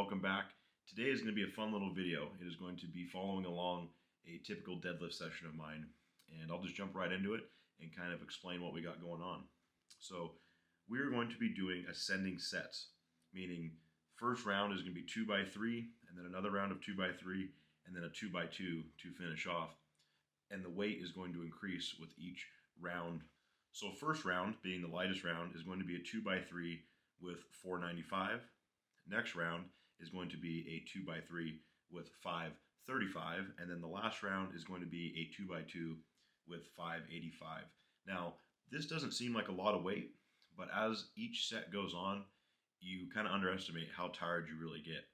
welcome back. Today is going to be a fun little video. It is going to be following along a typical deadlift session of mine, and I'll just jump right into it and kind of explain what we got going on. So we're going to be doing ascending sets, meaning first round is going to be 2x3, and then another round of 2x3, and then a 2x2 to finish off. And the weight is going to increase with each round. So first round, being the lightest round, is going to be a 2x3 with 495. Next round is going to be a 2x3 with 535. And then the last round is going to be a 2x2 with 585. Now, this doesn't seem like a lot of weight, but as each set goes on, you kind of underestimate how tired you really get.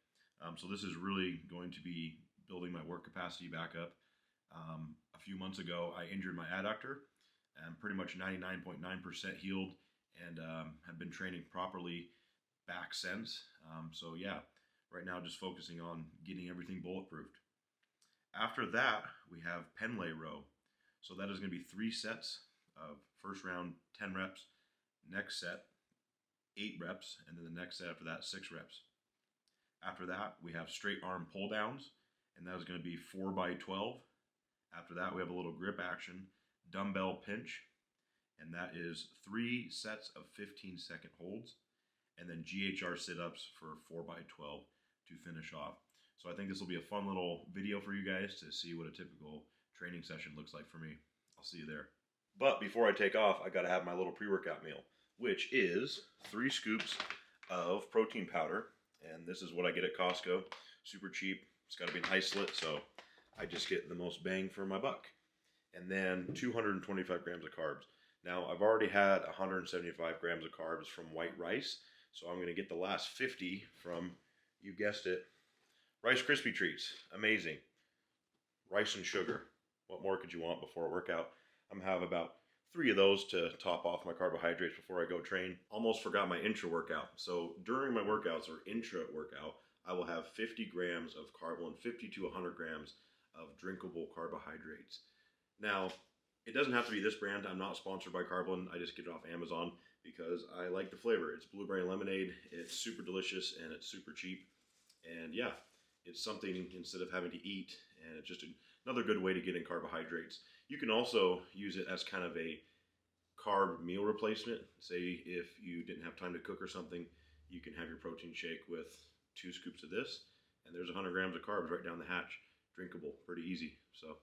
So this is really going to be building my work capacity back up. A few months ago, I injured my adductor. I'm pretty much 99.9% healed and have been training properly back since. So yeah, right now just focusing on getting everything bulletproofed. After that, we have pen lay row. So that is going to be 3 sets of first round 10 reps, next set 8 reps, and then the next set after that 6 reps. After that, we have straight arm pull downs, and that is going to be 4x12. After that, we have a little grip action, dumbbell pinch, and that is 3 sets of 15-second holds, and then GHR sit-ups for 4x12 to finish off. So I think this will be a fun little video for you guys to see what a typical training session looks like for me. I'll see you there. But before I take off, I got to have my little pre-workout meal, which is 3 scoops of protein powder, and this is what I get at Costco. Super cheap. It's got to be an isolate, so I just get the most bang for my buck. And then 225 grams of carbs. Now, I've already had 175 grams of carbs from white rice, so I'm going to get the last 50 from, you guessed it, Rice Krispie treats. Amazing. Rice and sugar. What more could you want before a workout? I'm going to have about 3 of those to top off my carbohydrates before I go train. Almost forgot my intra workout. So during my workouts or intra workout, I will have 50 grams of carb and 50 to 100 grams of drinkable carbohydrates. Now, it doesn't have to be this brand. I'm not sponsored by Carblin. I just get it off Amazon because I like the flavor. It's blueberry lemonade. It's super delicious and it's super cheap. And yeah, it's something instead of having to eat, and it's just another good way to get in carbohydrates. You can also use it as kind of a carb meal replacement. Say if you didn't have time to cook or something, you can have your protein shake with 2 scoops of this, and there's 100 grams of carbs right down the hatch. Drinkable, pretty easy. So